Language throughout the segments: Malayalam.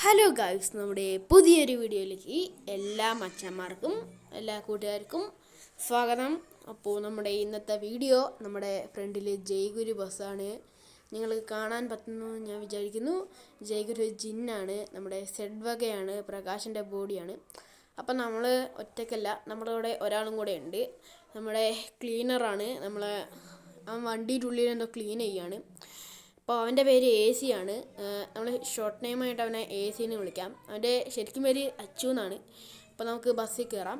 ഹലോ ഗായ്സ്, നമ്മുടെ പുതിയൊരു വീഡിയോയിലേക്ക് എല്ലാ മച്ചന്മാർക്കും എല്ലാ കൂട്ടുകാർക്കും സ്വാഗതം. അപ്പോൾ നമ്മുടെ ഇന്നത്തെ വീഡിയോ നമ്മുടെ ഫ്രണ്ടിൽ ജയ്ഗുരു ബസ്സാണ്. നിങ്ങൾക്ക് കാണാൻ പറ്റുന്നു ഞാൻ വിചാരിക്കുന്നു. ജയ്ഗുരു ജിന്നാണ്, നമ്മുടെ സെഡ്വകയാണ്, പ്രകാശിൻ്റെ ബോഡിയാണ്. അപ്പം നമ്മൾ ഒറ്റയ്ക്കല്ല, നമ്മുടെ കൂടെ ഒരാളും കൂടെ ഉണ്ട്. നമ്മുടെ ക്ലീനറാണ്. നമ്മളെ വണ്ടിയുടെ ഉള്ളിൽ എന്തോ ക്ലീൻ ചെയ്യാണ്. അപ്പോൾ അവൻ്റെ പേര് എ സി ആണ്. നമ്മൾ ഷോർട്ട് നെയിമായിട്ട് അവനെ എ സിന്ന് വിളിക്കാം. അവൻ്റെ ശരിക്കും പേര് അച്ചു എന്നാണ്. അപ്പോൾ നമുക്ക് ബസ്സിൽ കയറാം.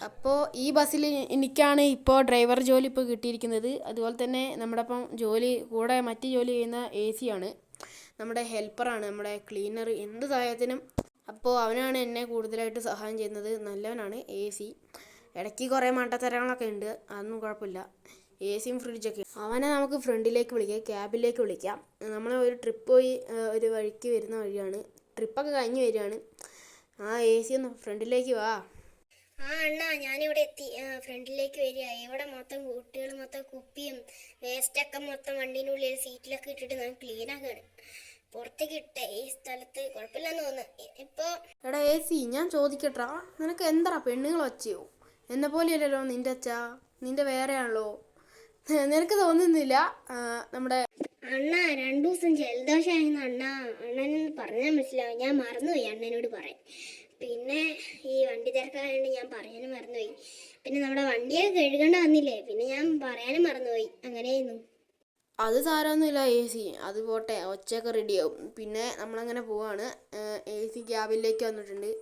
അപ്പോൾ ഈ ബസ്സിൽ എനിക്കാണ് ഇപ്പോൾ ഡ്രൈവർ ജോലി ഇപ്പോൾ കിട്ടിയിരിക്കുന്നത്. അതുപോലെ തന്നെ നമ്മുടെ ഒപ്പം കൂടെ മറ്റ് ജോലി ചെയ്യുന്ന എ സി ആണ്, നമ്മുടെ ഹെൽപ്പറാണ്, നമ്മുടെ ക്ലീനർ, എന്ത് സഹായത്തിനും. അപ്പോൾ അവനാണ് എന്നെ കൂടുതലായിട്ട് സഹായം ചെയ്യുന്നത്. നല്ലവനാണ് എ സി. ഇടയ്ക്ക് കുറേ മണ്ടത്തരങ്ങളൊക്കെ ഉണ്ട്, അതൊന്നും കുഴപ്പമില്ല. എ സിയും ഫ്രിഡ്ജൊക്കെ. അവനെ നമുക്ക് ഫ്രണ്ടിലേക്ക് വിളിക്കാം, ക്യാബിലേക്ക് വിളിക്കാം. നമ്മൾ ഒരു ട്രിപ്പ് പോയി ഒരു വഴിക്ക് വരുന്ന വഴിയാണ്, ട്രിപ്പൊക്കെ കഴിഞ്ഞ് വരികയാണ്. എ സി ഒന്ന് ഫ്രണ്ടിലേക്ക് വാ. അണ്ണാ, ഞാനിവിടെ എത്തി. ഫ്രണ്ടിലേക്ക് വരിക. ഇവിടെ മൊത്തം കുട്ടികൾ മൊത്തം കുപ്പിയും വേസ്റ്റൊക്കെ മൊത്തം വണ്ടീൻ്റെ ഉള്ളിൽ സീറ്റിലൊക്കെ ഇട്ടിട്ട് ഞാൻ ക്ലീൻ ആക്കാണ്. പുറത്തേക്ക് ഇട്ടേ ഈ സ്ഥലത്ത് കുഴപ്പമില്ലെന്ന് തോന്നുന്നു ഇപ്പോൾ. എടാ എ സി, ഞാൻ ചോദിക്കട്ടാ, നിനക്ക് എന്താ പെണ്ണുങ്ങൾ വച്ചയോ? എന്നെ പോലെയല്ലല്ലോ നിൻ്റെ അച്ഛാ, നിൻ്റെ വേറെ ആണല്ലോ. നിനക്ക് തോന്നുന്നില്ല? നമ്മുടെ അണ്ണാ 2 ദിവസം ജലദോഷമായിരുന്നു അണ്ണാ. അണ്ണനൊന്ന് പറഞ്ഞാൽ മനസ്സിലാവും. ഞാൻ മറന്നുപോയി അണ്ണനോട് പറയാൻ. പിന്നെ ഈ വണ്ടി തിരക്കായതുകൊണ്ട് ഞാൻ പറയാനും മറന്നുപോയി. പിന്നെ നമ്മുടെ വണ്ടിയൊക്കെ കഴുകേണ്ട വന്നില്ലേ, പിന്നെ ഞാൻ പറയാനും മറന്നുപോയി. അങ്ങനെയായിരുന്നു. അത് സാരമൊന്നുമില്ല എ സി, അത് പോട്ടെ, ഒച്ചയൊക്കെ റെഡിയാവും. പിന്നെ നമ്മളങ്ങനെ പോവാണ്. എ സി ക്യാബിലേക്ക് വന്നിട്ടുണ്ട്.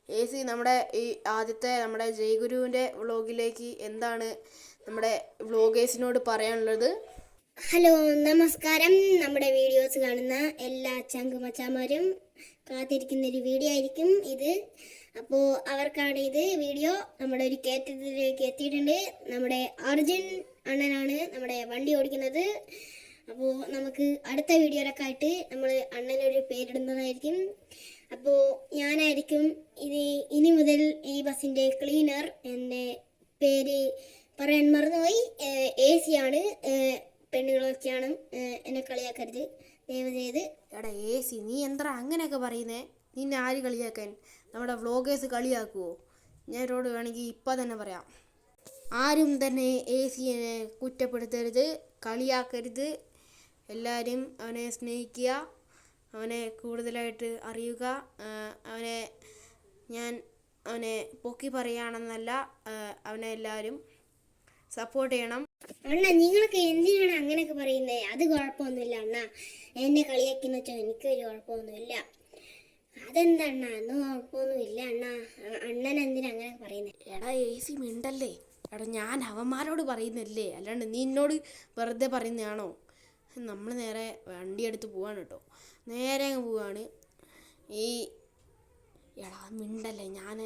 എ സി, നമ്മുടെ ഈ ആദ്യത്തെ നമ്മുടെ ജയ്ഗുരുവിൻ്റെ വ്ളോഗിലേക്ക് എന്താണ് നമ്മുടെ വ്ളോഗേഴ്സിനോട് പറയാനുള്ളത്? ഹലോ, നമസ്കാരം. നമ്മുടെ വീഡിയോസ് കാണുന്ന എല്ലാ ചങ്കുമച്ചാമാരും കാത്തിരിക്കുന്നൊരു വീഡിയോ ആയിരിക്കും ഇത്. അപ്പോൾ അവർക്കാണ് ഇത് വീഡിയോ. നമ്മുടെ ഒരു കയറ്റത്തിലേക്ക് എത്തിയിട്ടുണ്ട്. നമ്മുടെ അർജുൻ അണ്ണനാണ് നമ്മുടെ വണ്ടി ഓടിക്കുന്നത്. അപ്പോൾ നമുക്ക് അടുത്ത വീഡിയോയിലൊക്കെ ആയിട്ട് നമ്മൾ അണ്ണനൊരു പേരിടുന്നതായിരിക്കും. അപ്പോൾ ഞാനായിരിക്കും ഇനി മുതൽ ഈ ബസ്സിൻ്റെ ക്ലീനർ. എൻ്റെ പേര് പറയാൻ മറന്നുപോയി. എ സി ആണ്. പെണ്ണുങ്ങളൊക്കെയാണ്, എന്നെ കളിയാക്കരുത് ദയവ് ചെയ്ത്. എടാ എ സി, നീ എന്താ അങ്ങനെയൊക്കെ പറയുന്നേ? നിന്നെ ആര് കളിയാക്കാൻ? നമ്മുടെ വ്ളോഗേഴ്സ് കളിയാക്കുമോ? ഞാൻ ഇവരോട് വേണമെങ്കിൽ ഇപ്പം തന്നെ പറയാം. ആരും തന്നെ എ സിയെ കുറ്റപ്പെടുത്തരുത്, കളിയാക്കരുത്. എല്ലാവരും അവനെ സ്നേഹിക്കുക, അവനെ കൂടുതലായിട്ട് അറിയുക. അവനെ പൊക്കി പറയുകയാണെന്നല്ല, അവനെ എല്ലാവരും സപ്പോർട്ട് ചെയ്യണം. അണ്ണ, നിങ്ങളൊക്കെ എന്തിനാണ് അങ്ങനെയൊക്കെ പറയുന്നത്? അത് കുഴപ്പമൊന്നുമില്ല അണ്ണ. എന്നെ കളിയാക്കിന്ന് വെച്ചാൽ എനിക്കൊരു കുഴപ്പമൊന്നുമില്ല. അതെന്താ അണ്ണ? ഒന്നും കുഴപ്പമൊന്നുമില്ല അണ്ണ. അണ്ണൻ എന്തിനാ അങ്ങനെ പറയുന്നത്? എടാ എ സി മിണ്ടല്ലേ. എടാ ഞാൻ അവന്മാരോട് പറയുന്നല്ലേ, അല്ലാണ്ട് നീ എന്നോട് വെറുതെ പറയുന്നതാണോ? നമ്മൾ നേരെ വണ്ടി എടുത്ത് പോവാണ് കേട്ടോ. നേരെ അങ്ങ് പോവാണ്. എടാ മിണ്ടല്ലേ, ഞാൻ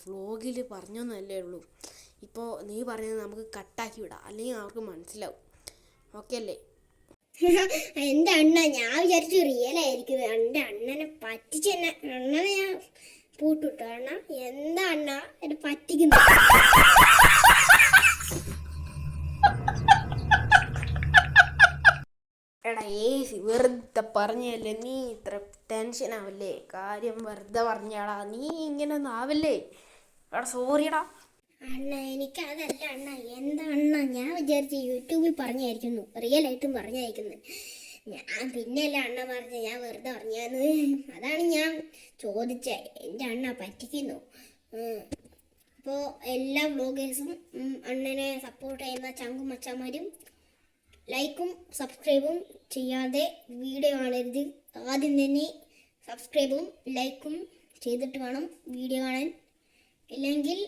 വ്ളോഗിൽ പറഞ്ഞൊന്നല്ലേ ഉള്ളൂ. ഇപ്പോൾ നീ പറയുന്നത് നമുക്ക് കട്ടാക്കി വിടാം, അല്ലെങ്കിൽ അവർക്ക് മനസ്സിലാവും. ഓക്കെ അല്ലേ? എൻ്റെ അണ്ണ, ഞാൻ വിചാരിച്ചു റിയൽ ആയിരിക്കും. എൻ്റെ അണ്ണനെ പറ്റിച്ച് തന്നെ. അണ്ണനെ ഞാൻ പൂട്ടിട്ടോ അണ്ണ. എന്താ അണ്ണ എന്നെ പറ്റിക്കുന്നു? എടാ ഏ സി, വെറുതെ പറഞ്ഞല്ലേ, നീ ഇത്ര ടെൻഷൻ ആവല്ലേ. കാര്യം വെറുതെ പറഞ്ഞാടാ, നീ ഇങ്ങനെ ഒന്നും ആവല്ലേ. എടാ സോറിയടാ അണ്ണ. എനിക്കതല്ല അണ്ണ. എന്താ അണ്ണ, ഞാൻ വിചാരിച്ചു യൂട്യൂബിൽ പറഞ്ഞായിരിക്കുന്നു, റിയൽ ആയിട്ടും പറഞ്ഞായിരിക്കുന്നു. ഞാൻ പിന്നെയല്ല അണ്ണ പറഞ്ഞ, ഞാൻ വെറുതെ പറഞ്ഞാന്ന്. അതാണ് ഞാൻ ചോദിച്ചത്. എൻ്റെ അണ്ണ പറ്റിക്കുന്നു. അപ്പോൾ എല്ലാ വ്ളോഗേഴ്സും അണ്ണനെ സപ്പോർട്ട് ചെയ്യുന്ന ചങ്കും മച്ചാന്മാരും ലൈക്കും സബ്സ്ക്രൈബും ചെയ്യാതെ വീഡിയോ കാണരുത്. ആദ്യം തന്നെ സബ്സ്ക്രൈബും ലൈക്കും ചെയ്തിട്ട് വേണം വീഡിയോ കാണാൻ, ഇല്ലെങ്കിൽ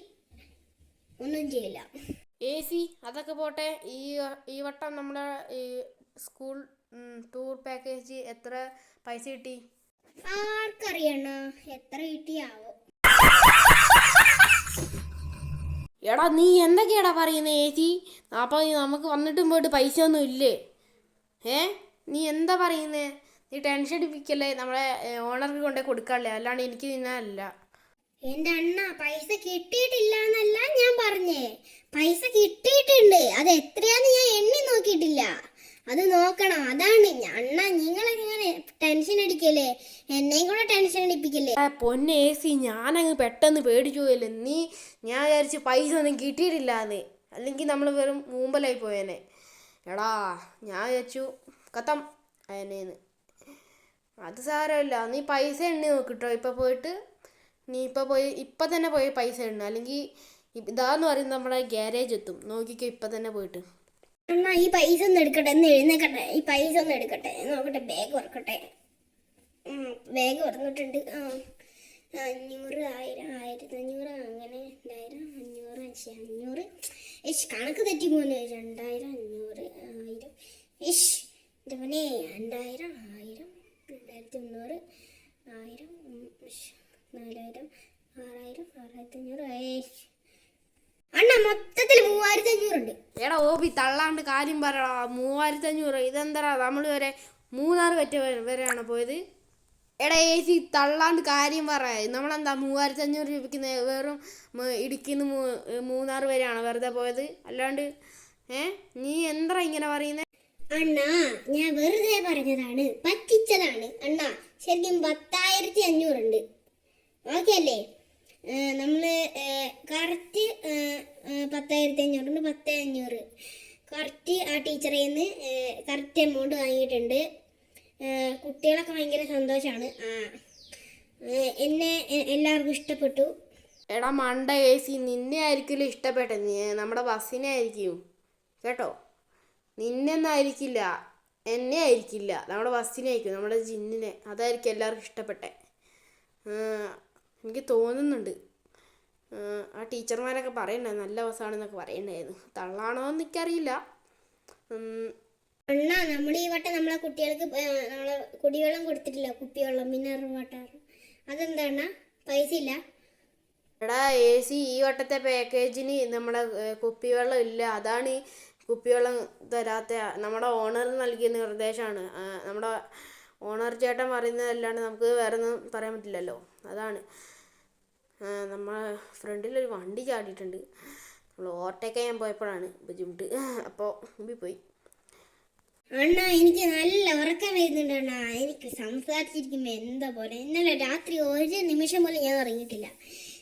ഒന്നും ചെയ്യില്ല. എ സി, അതൊക്കെ പോട്ടെ. ഈ വട്ടം നമ്മുടെ സ്കൂൾ ടൂർ പാക്കേജ് എത്ര പൈസ കിട്ടി? ആർക്കറിയണ എത്ര കിട്ടിയാവോ? എടാ നീ എന്തൊക്കെയാടാ പറയുന്നത് എ സി? അപ്പോൾ നമുക്ക് വന്നിട്ടും പോയിട്ട് പൈസ ഒന്നും ഇല്ലേ? നീ എന്താ പറയുന്നത്? നീ ടെൻഷൻ അടിപ്പിക്കല്ലേ. നമ്മളെ ഓണർക്ക് കൊണ്ടേ കൊടുക്കാല്ലേ, അല്ലാണ്ട് എനിക്ക് തിന്നാനല്ല. എൻ്റെ അണ്ണ, പൈസ കിട്ടിയിട്ടില്ല എന്നല്ല ഞാൻ പറഞ്ഞേ. പൈസ കിട്ടിയിട്ടുണ്ട്. അത് എത്രയാന്ന് ഞാൻ എണ്ണി നോക്കിയിട്ടില്ല. അത് നോക്കണം. അതാണ് അണ്ണ നിങ്ങളൊക്കെ ഇങ്ങനെ ടെൻഷൻ അടിക്കല്ലേ, എന്നെയും കൂടെ ടെൻഷൻ അടിപ്പിക്കല്ലേ. പൊന്നെ AC, ഞാനങ്ങ് പെട്ടെന്ന് പേടിച്ചു പോയല്ലേ. ഞാൻ വിചാരിച്ച് പൈസ ഒന്നും കിട്ടിയിട്ടില്ലാന്ന്, അല്ലെങ്കിൽ നമ്മൾ വെറും മൂമ്പലായി പോയേനെ. എടാ ഞാൻ വിചാരിച്ചു കത്തം അതിനേന്ന്. അത് സാരമില്ല, നീ പൈസ എണ്ണി നോക്കിട്ടോ. ഇപ്പം തന്നെ പോയി പൈസ എണ്ണ, അല്ലെങ്കിൽ ഇതാന്ന് പറയുന്നത് നമ്മുടെ ഗ്യാരേജ് എത്തും. നോക്കിക്കോ ഇപ്പം തന്നെ പോയിട്ട്. അണ്ണാ ഈ പൈസ ഒന്ന് എടുക്കട്ടെ, ഒന്ന് എഴുന്നേക്കട്ടെ. ഈ പൈസ ഒന്ന് എടുക്കട്ടെ, നോക്കട്ടെ. ബാഗ് തുറക്കട്ടെ. ബാഗ് തുറന്നിട്ടുണ്ട്. 500, 1000, 1500, അങ്ങനെ 2000, 500, 500. കണക്ക് തെറ്റി പോകുന്നു. 2000, 500, 1000. എൻ്റെ മോനെ 2000, 1000, 2300, 1000, 4000, 6000, 6500. അണ്ണ മൊത്തത്തിൽ 3500 ഉണ്ട്. എടാ ഓബി തള്ളാണ്ട് കാര്യം പറയടാ. 3500 ഇതെന്തടാ, നമ്മൾ വരെ മൂന്നാർ വരെയാണ് പോയത്. എടാ AC, തള്ളാണ്ട് കാര്യം പറയാ. നമ്മളെന്താ 3500 രൂപയ്ക്ക് വെറും ഇടുക്കിന്ന് മൂന്നാർ വരെയാണ് വെറുതെ പോയത്. അല്ലാണ്ട് നീ എന്താ ഇങ്ങനെ പറയുന്നത്? അണ്ണാ ഞാൻ വെറുതെ പറഞ്ഞതാണ്, പറ്റിച്ചതാണ്. അണ്ണാ ശരിക്കും 10,500 ഉണ്ട്. ഓക്കെ അല്ലേ? നമ്മള് കറക്റ്റ് 10,500 ഉണ്ട്. 10,500 കറക്റ്റ് ആ ടീച്ചറിൽ നിന്ന് കറക്റ്റ് എമൗണ്ട് വാങ്ങിയിട്ടുണ്ട്. കുട്ടികളൊക്കെ ഭയങ്കര സന്തോഷമാണ്. എന്നെ എല്ലാവർക്കും ഇഷ്ടപ്പെട്ടു. എടാ മണ്ട AC, നിന്നെ ആയിരിക്കില്ല ഇഷ്ടപ്പെട്ടത്, നമ്മുടെ ബസ്സിനെ ആയിരിക്കും കേട്ടോ. നിന്നൊന്നും ആയിരിക്കില്ല, എന്നെ ആയിരിക്കില്ല, നമ്മുടെ ബസ്സിനെ ആയിരിക്കും, നമ്മുടെ ജിന്നിനെ. അതായിരിക്കും എല്ലാവർക്കും ഇഷ്ടപ്പെട്ടെ. എനിക്ക് തോന്നുന്നുണ്ട്. ആ ടീച്ചർമാരൊക്കെ പറയണ്ടേ നല്ല ബസ്സാണെന്നൊക്കെ പറയണ്ടായിരുന്നു. തള്ളാണോ എന്ന് എനിക്കറിയില്ല. അണ്ണാ നമ്മൾ ഈ വട്ടം നമ്മളെ കുട്ടികൾക്ക് നമ്മളെ കുടിവെള്ളം കൊടുത്തിട്ടില്ല, കുപ്പിവെള്ളം, മിനറൽ വാട്ടർ. അതെന്താ അണ്ണാ, പൈസ ഇല്ല? എടാ AC, ഈ വട്ടത്തെ പാക്കേജിന് നമ്മുടെ കുപ്പിവെള്ളം ഇല്ല. അതാണ് ഈ കുപ്പിവെള്ളം തരാത്ത. നമ്മുടെ ഓണർ നൽകിയ നിർദ്ദേശമാണ്. നമ്മുടെ ഓണർ ചേട്ടൻ പറയുന്നതല്ലാണ്ട് നമുക്ക് വേറെ ഒന്നും പറയാൻ പറ്റില്ലല്ലോ. അതാണ്. നമ്മളെ ഫ്രണ്ടിലൊരു വണ്ടി ചാടിയിട്ടുണ്ട്. നമ്മൾ ഓവർടേക്ക് ചെയ്യാൻ പോയപ്പോഴാണ് ബുദ്ധിമുട്ട്. അപ്പോൾ മുമ്പിൽ പോയി. അണ്ണാ എനിക്ക് നല്ല ഉറക്കം വരുന്നുണ്ട് അണ്ണാ. എനിക്ക് സംസാരിച്ചിരിക്കുമ്പോൾ എന്താ പോലെ. ഇന്നലെ രാത്രി ഒരു നിമിഷം പോലും ഞാൻ ഉറങ്ങിയിട്ടില്ല.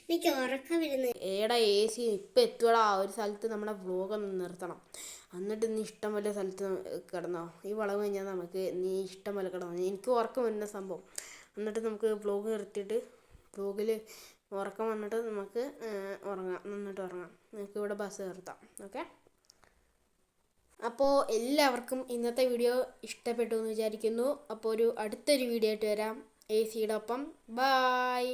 എനിക്ക് ഉറക്കം വരുന്നത്. ഏടാ AC, ഇപ്പം എത്തുവടാ. ഒരു സ്ഥലത്ത് നമ്മുടെ വ്ലോഗൊന്ന് നിർത്തണം. എന്നിട്ട് നീ ഇഷ്ടം പോലെ സ്ഥലത്ത് കിടന്നോ. ഈ വളവ് കഴിഞ്ഞാൽ നീ ഇഷ്ടം പോലെ കിടന്നോ. എനിക്ക് ഉറക്കം വരുന്ന സംഭവം. എന്നിട്ട് നമുക്ക് വ്ലോഗ് നിർത്തിയിട്ട് വ്ലോഗിൽ ഉറക്കം വന്നിട്ട് നമുക്ക് നന്നിട്ട് ഉറങ്ങാം. നമുക്ക് ഇവിടെ ബസ് നിർത്താം. ഓക്കെ. അപ്പോൾ എല്ലാവർക്കും ഇന്നത്തെ വീഡിയോ ഇഷ്ടപ്പെട്ടു എന്ന് വിചാരിക്കുന്നു. അപ്പോൾ അടുത്തൊരു വീഡിയോ ആയിട്ട് വരാം AC യുടെ ഒപ്പം. ബായ്.